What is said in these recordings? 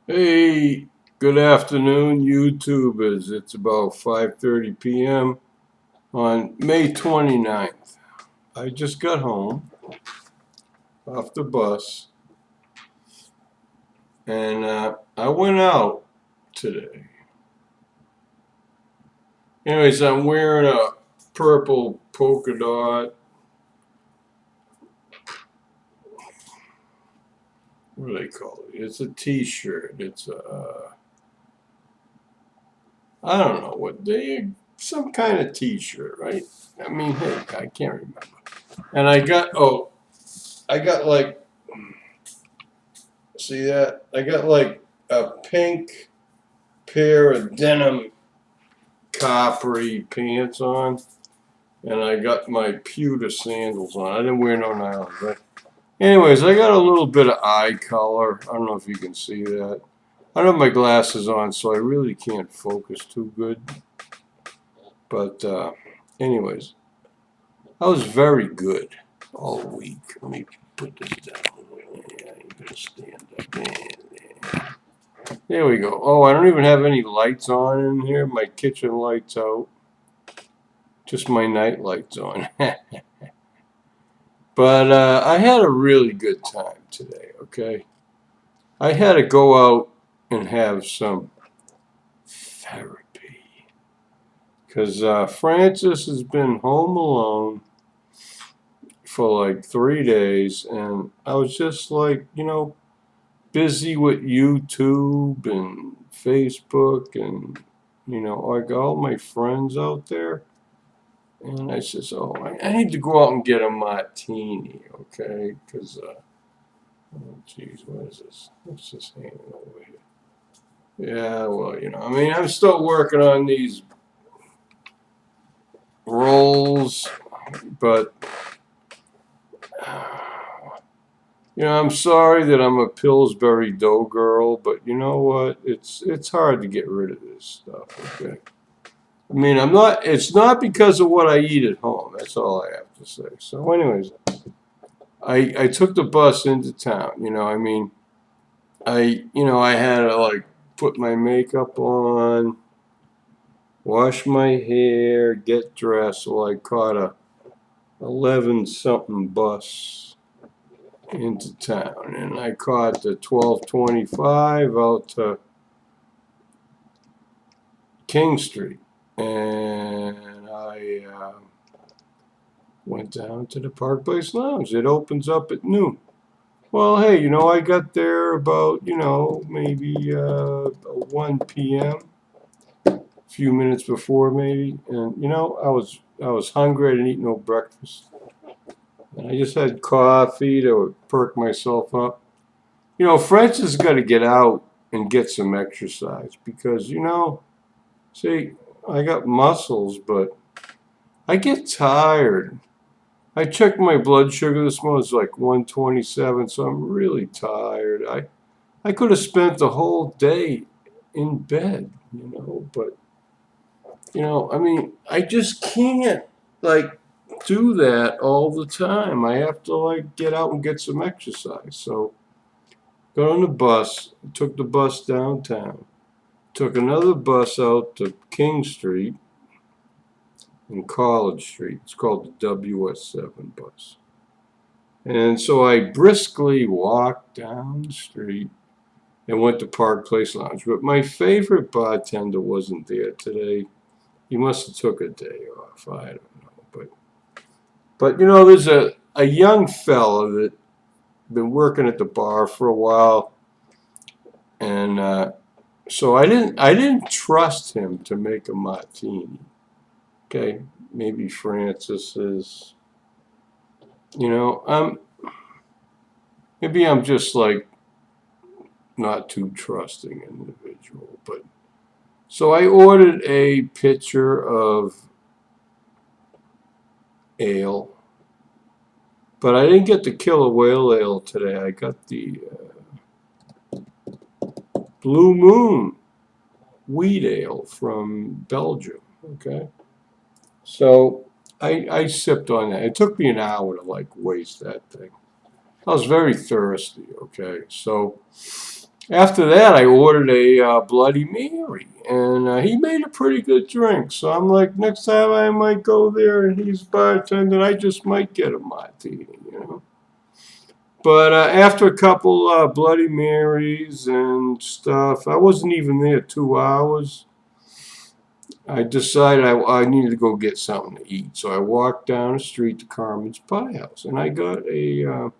Hey, good afternoon, YouTubers. It's about 5:30 p.m. on May 29th. I just got home off the bus and I went out today. Anyways, I'm wearing a purple polka dot. What do they call it? It's a t-shirt. It's a, I don't know what some kind of t-shirt, right? I mean, hey, I can't remember. And I got like, see that? I got like a pink pair of denim coppery pants on, and I got my pewter sandals on. I didn't wear no nylon, but anyways, I got a little bit of eye color. I don't know if you can see that. I don't have my glasses on, so I really can't focus too good. But anyways, I was very good all week. Let me put this down. Yeah, I'm gonna stand up. Yeah. There we go. Oh, I don't even have any lights on in here. My kitchen lights out. Just my night lights on. But I had a really good time today, okay? I had to go out and have some therapy. Because Fran-Sez has been home alone for like 3 days. And I was just like, busy with YouTube and Facebook and like all my friends out there. And I says, oh, I need to go out and get a martini, okay? Because, oh, geez, what is this? What's this hanging over here? Yeah, well, I mean, I'm still working on these rolls, but, I'm sorry that I'm a Pillsbury dough girl, but you know what? It's hard to get rid of this stuff, okay? I mean, it's not because of what I eat at home. That's all I have to say. So anyways, I took the bus into town, I mean, I had to like put my makeup on, wash my hair, get dressed. So I caught a 11 something bus into town, and I caught the 12:25 out to King Street, and I went down to the Park Place Lounge. It opens up at noon. Well, hey, I got there about, maybe 1 p.m., a few minutes before maybe, and I was hungry. I didn't eat no breakfast, and I just had coffee to perk myself up. French has got to get out and get some exercise because see, I got muscles, but I get tired. I checked my blood sugar this morning. It's like 127, so I'm really tired. I could have spent the whole day in bed, but I mean, I just can't like do that all the time. I have to like get out and get some exercise. So got on the bus, took the bus downtown, took another bus out to King Street and College Street. It's called the WS7 bus. And so I briskly walked down the street and went to Park Place Lounge. But my favorite bartender wasn't there today. He must have took a day off. I don't know. But there's a young fella that been working at the bar for a while, and so I didn't trust him to make a martini. Okay, maybe Francis is, maybe I'm just like not too trusting individual, but so I ordered a pitcher of ale, but I didn't get the Killer Whale ale today. I got the Blue Moon wheat ale from Belgium. Okay, so I sipped on that. It took me an hour to like waste that thing. I was very thirsty. Okay, so After that, I ordered a Bloody Mary, and he made a pretty good drink. So I'm like, next time I might go there and he's bartending, I just might get a martini, you know. But after a couple Bloody Marys and stuff, I wasn't even there 2 hours. I decided I needed to go get something to eat. So I walked down the street to Carmines Pie House, and I got a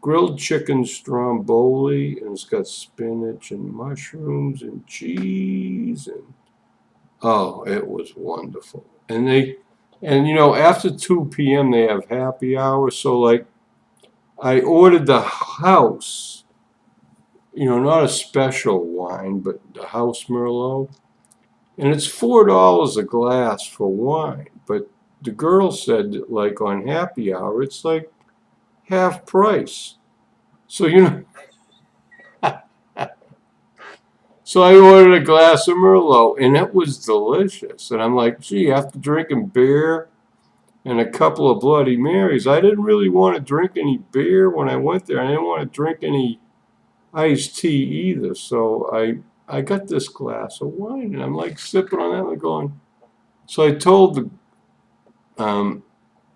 grilled chicken stromboli, and it's got spinach and mushrooms and cheese, and oh, it was wonderful. And you know, after 2 p.m. they have happy hour, so like I ordered the house, you know, not a special wine, but the house Merlot, and it's $4 a glass for wine. But the girl said that, like on happy hour, it's like half price. So you know, so I ordered a glass of Merlot, and it was delicious. And I'm like, gee, after drinking beer and a couple of Bloody Marys, I didn't really want to drink any beer when I went there. I didn't want to drink any iced tea either. So I got this glass of wine, and I'm like sipping on that and going. So I told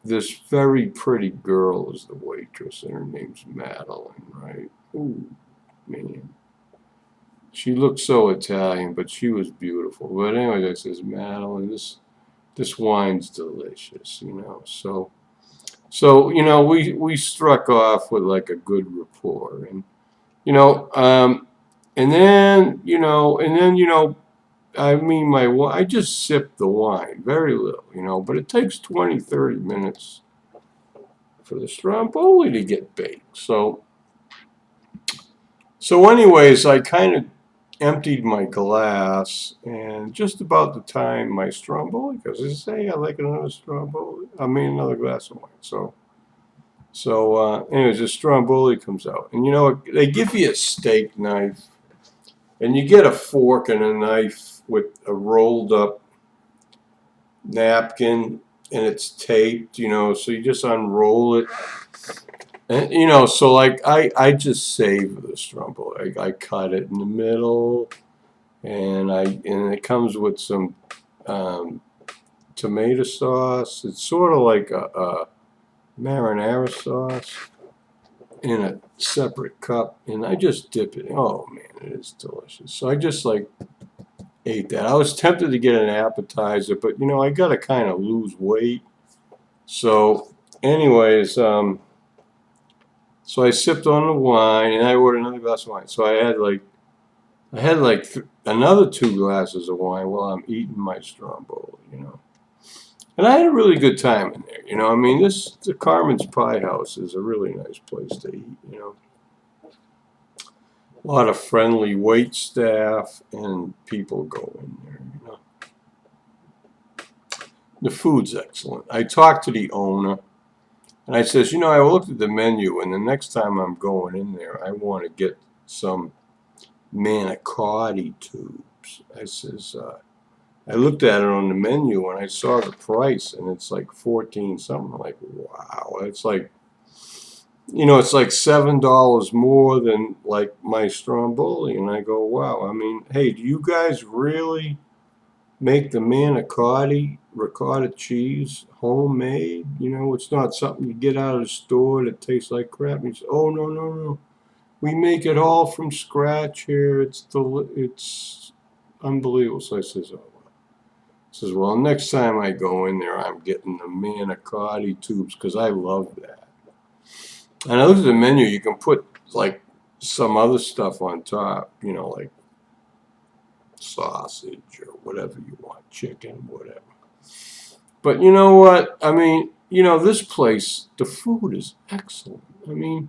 this very pretty girl is the waitress, and her name's Madeline, right? Ooh, man. She looked so Italian, but she was beautiful. But anyway, I says, Madeline, this wine's delicious, you know. So you know, we struck off with like a good rapport, and you know, and then I mean, I just sipped the wine, very little, you know, but it takes 20, 30 minutes for the Stromboli to get baked. So anyways, I kind of emptied my glass, and just about the time my Stromboli, because I say I like another Stromboli, I mean another glass of wine. So anyways, the Stromboli comes out, and you know they give you a steak knife, and you get a fork and a knife with a rolled up napkin, and it's taped, you know, so you just unroll it. And you know, so like I just save the Stromboli. I cut it in the middle, and it comes with some tomato sauce. It's sort of like a marinara sauce in a separate cup, and I just dip it. Oh man, it is delicious. So I just like ate that. I was tempted to get an appetizer, but you know I gotta kind of lose weight. So, anyways, so I sipped on the wine, and I ordered another glass of wine. So I had like another 2 glasses of wine while I'm eating my Stromboli, you know. And I had a really good time in there, you know. I mean, the Carmen's Pie House is a really nice place to eat, you know. A lot of friendly wait staff, and people go in there, you know. The food's excellent. I talked to the owner, and I says, you know, I looked at the menu, and the next time I'm going in there, I want to get some manicotti tubes. I says, I looked at it on the menu, and I saw the price, and it's like 14 something. I'm like, wow, it's like, you know, it's like $7 more than like my Stromboli. And I go, wow, I mean, hey, do you guys really make the manicotti ricotta cheese homemade? You know, it's not something you get out of the store that tastes like crap. And he says, oh, no, no, no. We make it all from scratch here. It's unbelievable. So I says, oh. Says, well, next time I go in there, I'm getting the manicotti tubes because I love that. And I looked at the menu. You can put like some other stuff on top, you know, like sausage or whatever you want, chicken, whatever. But you know what? I mean, you know, this place, the food is excellent. I mean,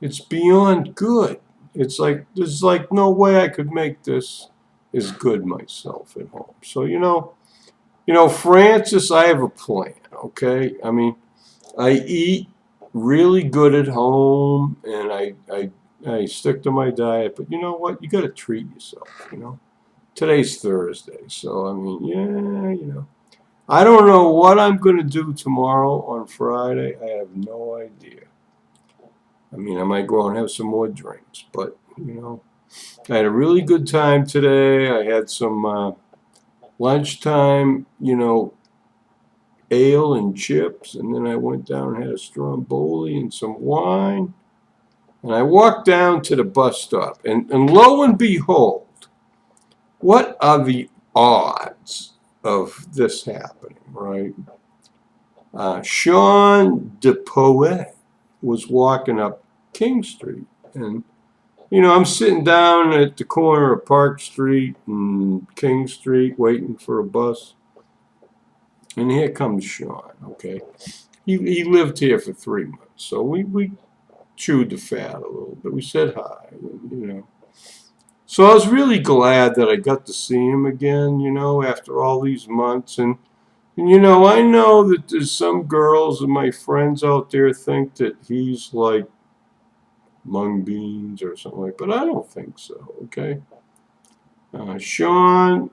it's beyond good. It's like there's like no way I could make this as good myself at home. So Fran-Sez, I have a plan. Okay, I mean, I eat really good at home, and I stick to my diet. But you know what? You got to treat yourself. You know, today's Thursday, so I mean, yeah, you know. I don't know what I'm going to do tomorrow on Friday. I have no idea. I mean, I might go out and have some more drinks, but, you know. I had a really good time today. I had some lunchtime, ale and chips, and then I went down and had a Stromboli and some wine. And I walked down to the bus stop, and lo and behold, what are the odds of this happening, right? Sean DePoet was walking up King Street, and I'm sitting down at the corner of Park Street and King Street waiting for a bus, and here comes Sean. Okay, he lived here for 3 months, so we chewed the fat a little bit. We said hi. So I was really glad that I got to see him again, after all these months. And I know that there's some girls and my friends out there think that he's like mung beans or something like, but I don't think so. Okay, Sean,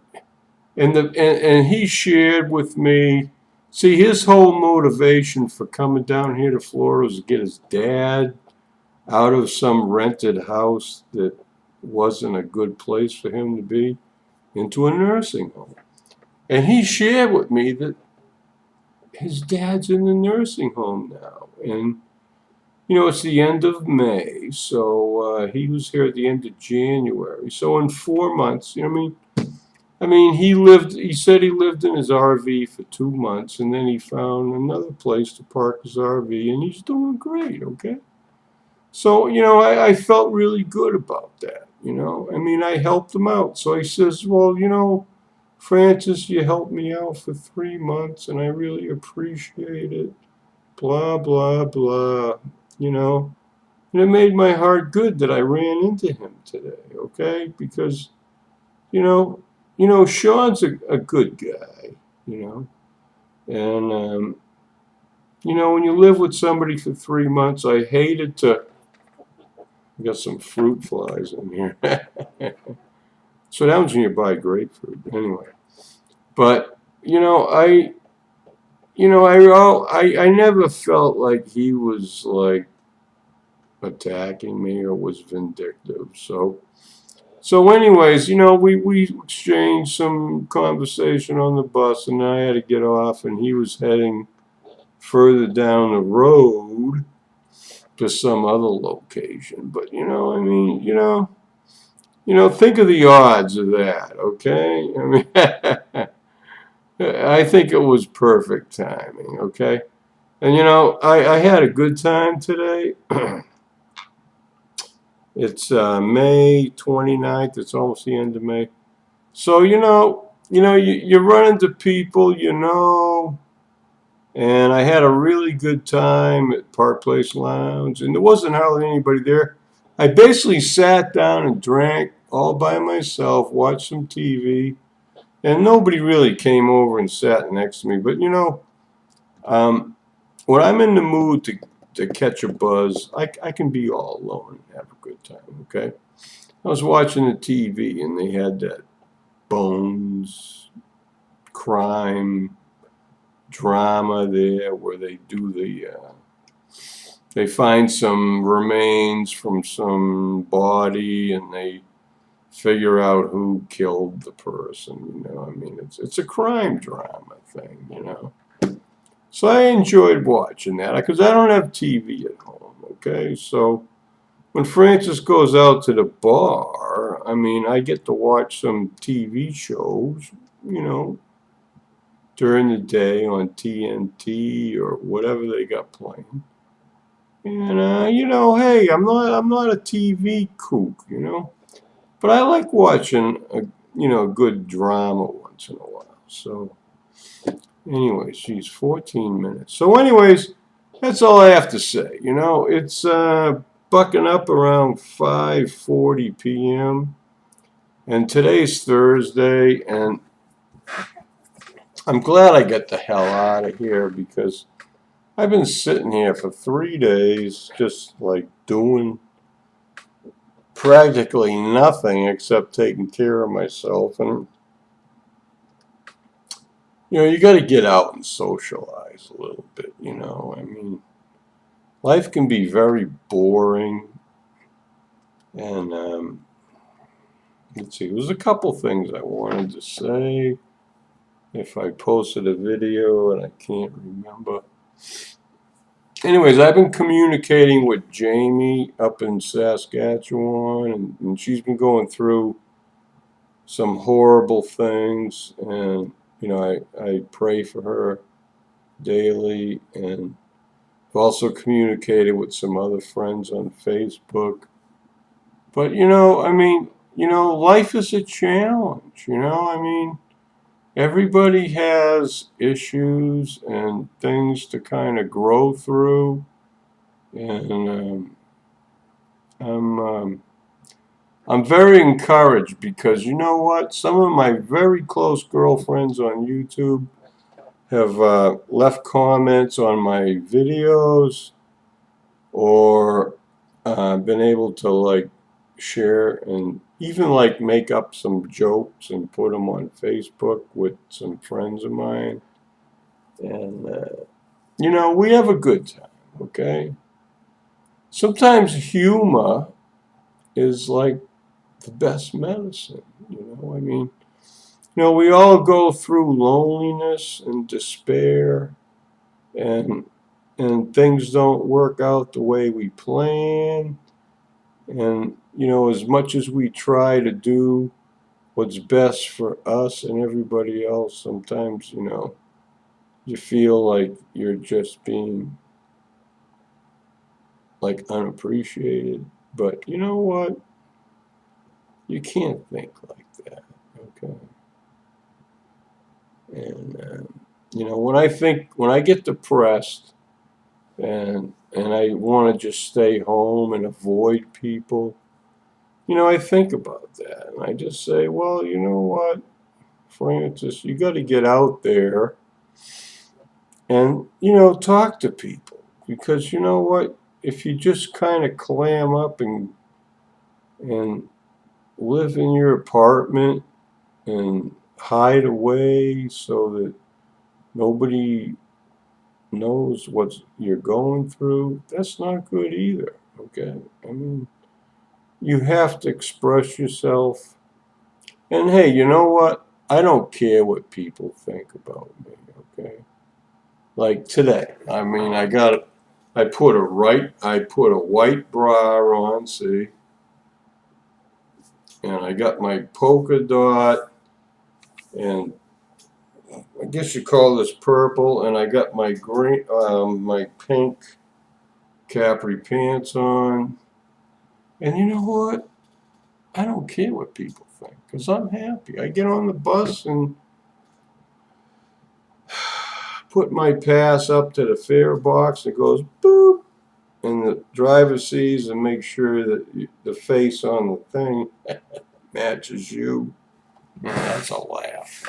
and he shared with me. See, his whole motivation for coming down here to Florida was to get his dad out of some rented house that wasn't a good place for him to be into a nursing home. And he shared with me that his dad's in the nursing home now. And, it's the end of May, so he was here at the end of January. So in 4 months, he said he lived in his RV for 2 months, and then he found another place to park his RV, and he's doing great, okay? So, I felt really good about that, I helped him out. So he says, well, Francis, you helped me out for 3 months, and I really appreciate it, blah, blah, blah, And it made my heart good that I ran into him today, okay? Because, Sean's a good guy, And, when you live with somebody for 3 months, I hated to. I got some fruit flies in here. So that was when you buy grapefruit, anyway. But I never felt like he was like attacking me or was vindictive. So anyways, we exchanged some conversation on the bus, and I had to get off, and he was heading further down the road to some other location. But think of the odds of that, okay? I think it was perfect timing, okay? And I had a good time today. It's May 29th. It's almost the end of May. So you run into people, and I had a really good time at Park Place Lounge, and there wasn't hardly anybody there. I basically sat down and drank all by myself, watched some TV, and nobody really came over and sat next to me. But when I'm in the mood to catch a buzz, I can be all alone and have a good time, okay? I was watching the TV, and they had that Bones crime drama there where they do they find some remains from some body, and they figure out who killed the person. It's a crime drama thing. So I enjoyed watching that because I don't have TV at home. Okay, so when Francis goes out to the bar, I get to watch some TV shows, during the day on TNT or whatever they got playing. And hey, I'm not a TV kook, but I like watching a good drama once in a while. So, anyways, she's 14 minutes. So, anyways, that's all I have to say. It's bucking up around 5:40 p.m. and today's Thursday, and I'm glad I got the hell out of here because I've been sitting here for 3 days just like doing practically nothing except taking care of myself. And, you got to get out and socialize a little bit, life can be very boring. And, let's see, there's a couple things I wanted to say. If I posted a video and I can't remember. Anyways, I've been communicating with Jamie up in Saskatchewan, and she's been going through some horrible things, and I pray for her daily, and I've also communicated with some other friends on Facebook. But I mean, life is a challenge, I mean, everybody has issues and things to kind of grow through, and I'm very encouraged because you know what? Some of my very close girlfriends on YouTube have left comments on my videos, or been able to like share and even like make up some jokes and put them on Facebook with some friends of mine, and we have a good time. Okay, sometimes humor is like the best medicine. I mean, we all go through loneliness and despair, and things don't work out the way we plan. And as much as we try to do what's best for us and everybody else, sometimes you feel like you're just being like unappreciated. But you know what? You can't think like that. Okay. And when I get depressed and I want to just stay home and avoid people, I think about that, and I just say, well, you know what, Francis, you got to get out there and talk to people, because you know what, if you just kind of clam up and live in your apartment and hide away so that nobody knows what you're going through, that's not good either. Okay, I mean, you have to express yourself. And hey, you know what? I don't care what people think about me. Okay, like today, I mean, I put a white bra on, see, and I got my polka dot, and I guess you call this purple, and I got my green, my pink capri pants on. And you know what? I don't care what people think, because I'm happy. I get on the bus and put my pass up to the fare box. It goes boop, and the driver sees and makes sure that the face on the thing matches you. Yeah, that's a laugh.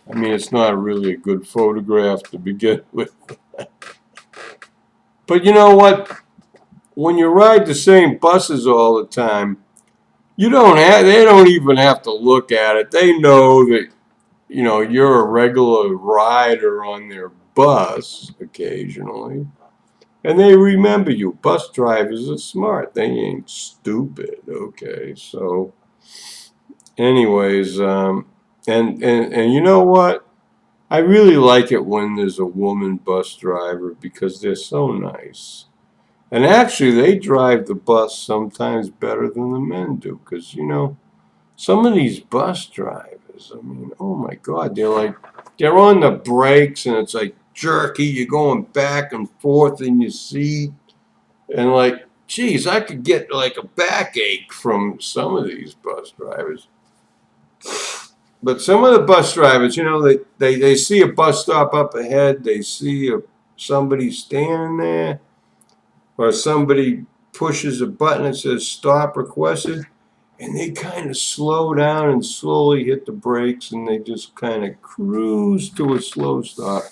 I mean, it's not really a good photograph to begin with. But you know what? When you ride the same buses all the time, they don't even have to look at it. They know that, you're a regular rider on their bus occasionally. And they remember you. Bus drivers are smart. They ain't stupid. Okay, so anyways, and you know what? I really like it when there's a woman bus driver because they're so nice. And actually, they drive the bus sometimes better than the men do, because some of these bus drivers, I mean, oh my God, they're on the brakes and it's like jerky. You're going back and forth in your seat, and like, geez, I could get like a backache from some of these bus drivers. But some of the bus drivers, they see a bus stop up ahead, they see somebody standing there, or somebody pushes a button that says stop requested, and they kind of slow down and slowly hit the brakes, and they just kind of cruise to a slow stop.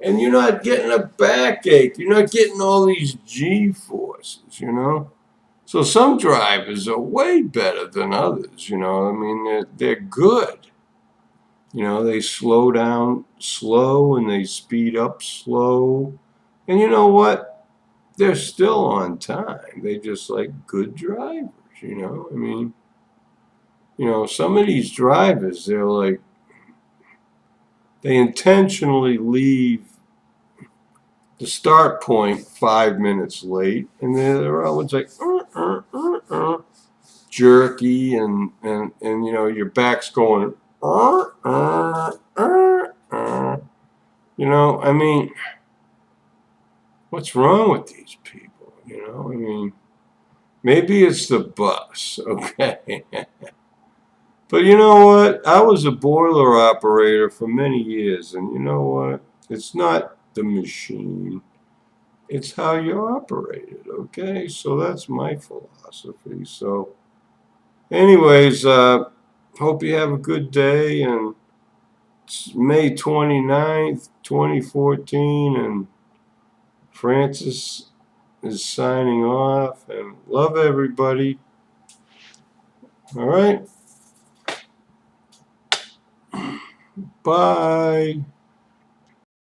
And you're not getting a backache. You're not getting all these G-forces. So some drivers are way better than others, I mean, they're good. They slow down slow and they speed up slow. And you know what? They're still on time. They just like good drivers, I mean, You know, some of these drivers, they're like, they intentionally leave the start point 5 minutes late, and they're always like, jerky, and you know, your back's going, you know, I mean, what's wrong with these people? You know, I mean, maybe it's the bus, okay? But you know what? I was a boiler operator for many years, and you know what? It's not the machine. It's how you operate it, okay? So that's my philosophy. So anyways, hope you have a good day, and it's May 29th, 2014, and Fran-Sez is signing off, and love everybody. All right? Bye.